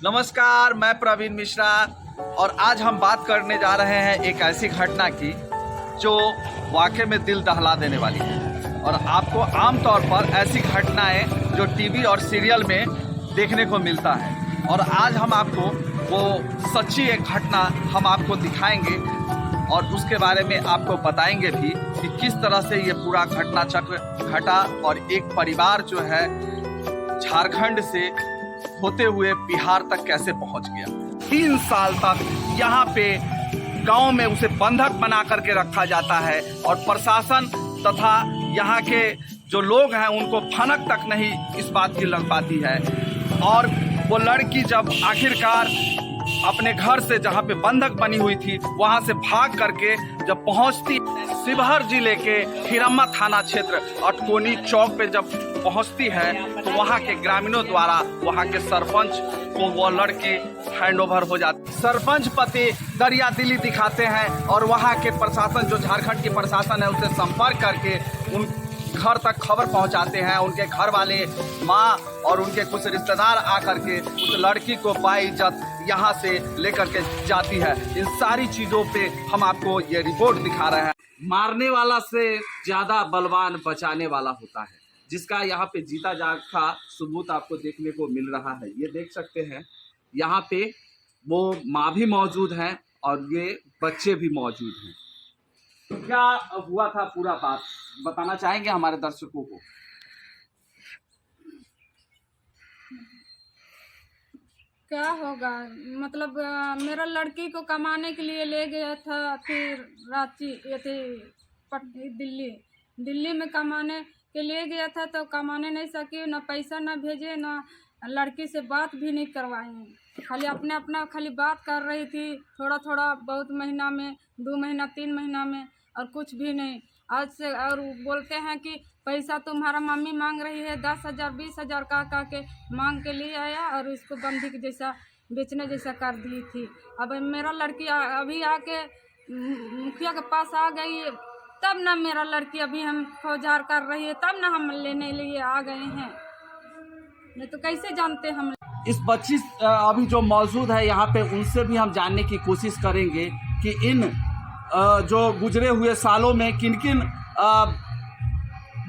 नमस्कार, मैं प्रवीण मिश्रा और आज हम बात करने जा रहे हैं एक ऐसी घटना की जो वाकई में दिल दहला देने वाली है। और आपको आमतौर पर ऐसी घटनाएं जो टीवी और सीरियल में देखने को मिलता है, और आज हम आपको वो सच्ची एक घटना हम आपको दिखाएंगे और उसके बारे में आपको बताएंगे भी कि किस तरह से ये पूरा घटना चक्र घटा और एक परिवार जो है झारखंड से होते हुए बिहार तक कैसे पहुंच गया। 3 साल तक यहाँ पे गांव में उसे बंधक बना करके रखा जाता है और प्रशासन तथा यहाँ के जो लोग हैं उनको भनक तक नहीं इस बात की लग पाती है। और वो लड़की जब आखिरकार अपने घर से जहाँ पे बंधक बनी हुई थी वहाँ से भाग करके जब पहुँचती शिवहर जिले के हिरम्मा थाना क्षेत्र अटकोनी चौक पे जब पहुँचती है तो वहाँ के ग्रामीणों द्वारा वहाँ के सरपंच को वो लड़की हैंडओवर हो जाती। सरपंच पति दरिया दिली दिखाते हैं और वहाँ के प्रशासन जो झारखंड की प्रशासन है उससे संपर्क करके उन घर तक खबर पहुंचाते हैं। उनके घर वाले माँ और उनके कुछ रिश्तेदार आकर के उस लड़की को बाइज्जत यहाँ से लेकर के जाती है। इन सारी चीज़ों पे हम आपको ये रिपोर्ट दिखा रहे हैं। मारने वाला से ज़्यादा बलवान बचाने वाला होता है, जिसका यहाँ पे जीता जागता सबूत आपको देखने को मिल रहा है। ये देख सकते हैं यहाँ पे वो माँ भी मौजूद है और ये बच्चे भी मौजूद हैं। क्या हुआ था पूरा बात बताना चाहेंगे हमारे दर्शकों को? क्या होगा मतलब मेरा लड़की को कमाने के लिए ले गया था, फिर रांची ये थे दिल्ली में कमाने के लिए गया था तो कमाने नहीं सकी, ना पैसा ना भेजे, ना लड़की से बात भी नहीं करवाई। खाली अपना खाली बात कर रही थी, थोड़ा थोड़ा बहुत महीना में, 2 महीना 3 महीना में, और कुछ भी नहीं। आज से और बोलते हैं कि पैसा तुम्हारा मम्मी मांग रही है 10,000 20,000 का के मांग के लिए आया और इसको बंदी के जैसा बेचने जैसा कर दी थी। अब मेरा लड़की अभी आके मुखिया के पास आ गई, तब ना मेरा लड़की अभी हम खोजार कर रही है, तब ना हम लेने लिए आ गए हैं, नहीं तो कैसे जानते हम। इस बच्ची अभी जो मौजूद है यहाँ पे उनसे भी हम जानने की कोशिश करेंगे कि इन जो गुजरे हुए सालों में किन किन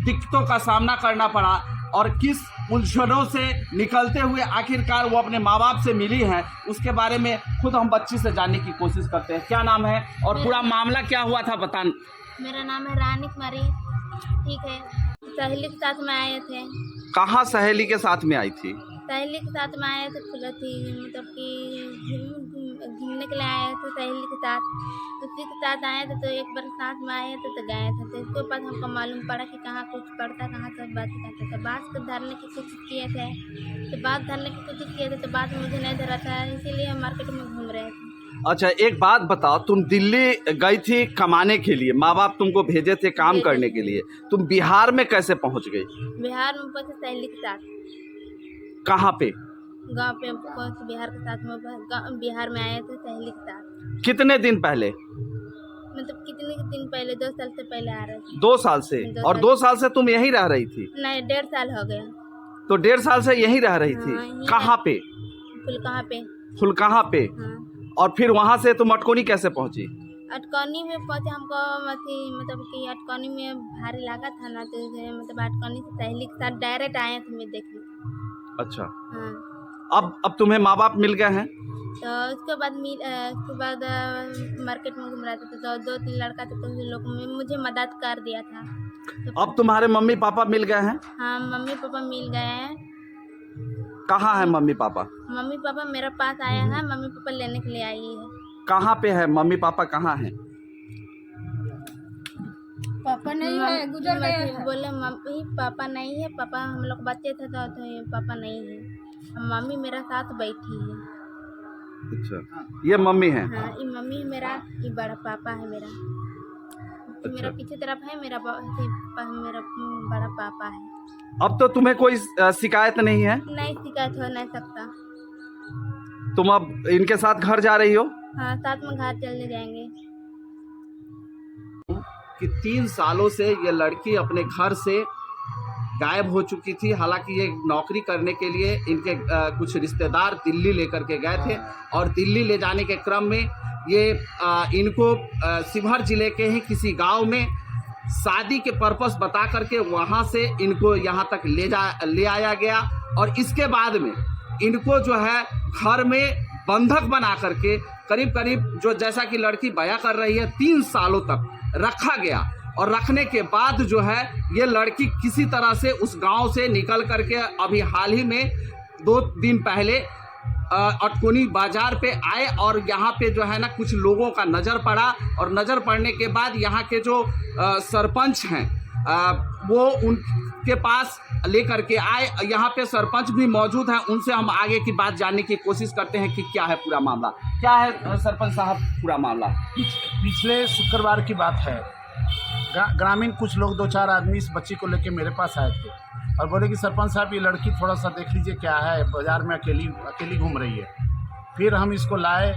दिक्कतों का सामना करना पड़ा और किस उलझनों से निकलते हुए आखिरकार वो अपने माँ बाप से मिली है, उसके बारे में खुद हम बच्ची से जानने की कोशिश करते हैं। क्या नाम है और पूरा मामला क्या हुआ था बतान? मेरा नाम है रानी कुमारी। ठीक है, सहेली के साथ में आए थे। कहाँ सहेली के साथ में आई थी? सहेली के साथ में आए थे, मतलब कि घूमने के लिए आए थे सहेली के साथ। उसी के साथ आए थे तो एक बार साथ में आए थे तो गए थे, तो इसके बाद हमको मालूम पड़ा कि कहाँ कुछ पड़ता, कहाँ सब बात करते थे। बात को धरने की कोशिश किए थे, तो बात धरने की कोशिश किए थे तो बात मुझे नहीं धरा था, इसीलिए हम मार्केट में घूम रहे थे। अच्छा, एक बात बताओ, तुम दिल्ली गई थी कमाने के लिए, माँ बाप तुमको भेजे थे काम करने के लिए, तुम बिहार में कैसे पहुँच गई? बिहार में पहुँचे सहेली के साथ। कहाँ पे? गांव पे पहुँचे बिहार के साथ में, बिहार में आए थे सहेली के साथ। कितने दिन पहले? मतलब कितने दिन पहले? 2 साल से पहले आ रहे थे। 2 साल से? और 2 साल से तुम यहीं रह रही थी? नहीं, 1.5 साल हो गया। तो 1.5 साल से यहीं रह रही थी? कहाँ पे? फुलकहाँ पे? हाँ। और फिर वहाँ से तुम अटकोनी कैसे पहुँची? अटकोनी में पहुँचे, हमको मतलब कि अटकोनी में भारी लागत था ना, तो मतलब अटकोनी से सहेली के साथ डायरेक्ट आए थे मैं देखने। अच्छा। हाँ। अब तुम्हें माँ बाप मिल गए हैं? तो उसके बाद मार्केट में घूम रहा था तो 2-3 लड़का थे तो उन लोग मुझे मदद कर दिया था। तो अब तुम्हारे मम्मी पापा मिल गए हैं? हाँ, मम्मी पापा मिल गए हैं। कहाँ है मम्मी पापा? मम्मी पापा मेरे पास आया है, मम्मी पापा लेने के लिए आई है। कहाँ पे है मम्मी पापा? कहाँ है? पापा नहीं है, गुजर गए हैं। बोले मम्मी पापा नहीं है, पापा हम लोग बच्चे थे तो पापा नहीं है, मम्मी मेरा साथ बैठी है। अच्छा, ये मम्मी है? हाँ, ये मम्मी है मेरा, ये बड़ा पापा है मेरा। अच्छा। मेरा पीछे तरफ है मेरा बड़ा पापा है। अब तो तुम्हें कोई शिकायत नहीं है? नहीं, शिकायत हो नहीं सकता। तुम अब इनके साथ घर जा रही हो? हाँ, साथ में घर चलने जाएंगे। कि 3 सालों से ये लड़की अपने घर से गायब हो चुकी थी। हालांकि ये नौकरी करने के लिए इनके कुछ रिश्तेदार दिल्ली लेकर के गए थे और दिल्ली ले जाने के क्रम में ये इनको शिवहर जिले के ही किसी गांव में शादी के पर्पस बता करके वहां से इनको यहां तक ले आया गया और इसके बाद में इनको जो है घर में बंधक बना करके करीब करीब जो जैसा कि लड़की बयां कर रही है 3 सालों तक रखा गया और रखने के बाद जो है ये लड़की किसी तरह से उस गांव से निकल करके अभी हाल ही में 2 दिन पहले अटकोनी बाजार पे आए और यहाँ पे जो है ना कुछ लोगों का नज़र पड़ा और नज़र पड़ने के बाद यहाँ के जो सरपंच हैं वो उनके पास लेकर के आए। यहाँ पे सरपंच भी मौजूद हैं, उनसे हम आगे की बात जानने की कोशिश करते हैं कि क्या है पूरा मामला। क्या है सरपंच साहब पूरा मामला? पिछले शुक्रवार की बात है, ग्रामीण कुछ लोग 2-4 आदमी इस बच्ची को लेके मेरे पास आए थे और बोले कि सरपंच साहब ये लड़की थोड़ा सा देख लीजिए क्या है, बाज़ार में अकेली घूम रही है। फिर हम इसको लाए,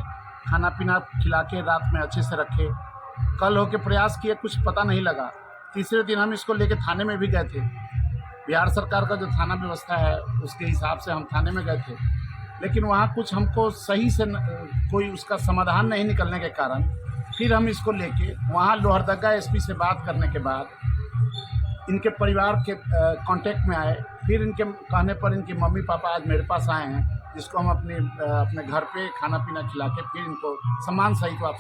खाना पीना खिला के रात में अच्छे से रखे। कल होके प्रयास किए, कुछ पता नहीं लगा। तीसरे दिन हम इसको लेके थाने में भी गए थे। बिहार सरकार का जो थाना व्यवस्था है उसके हिसाब से हम थाने में गए थे, लेकिन वहाँ कुछ हमको सही से कोई उसका समाधान नहीं निकलने के कारण फिर हम इसको लेके वहाँ लोहरदगा एसपी से बात करने के बाद इनके परिवार के कांटेक्ट में आए। फिर इनके कहने पर इनके मम्मी पापा आज मेरे पास आए हैं, जिसको हम अपने घर पे खाना पीना खिला के फिर इनको सम्मान सहित वापस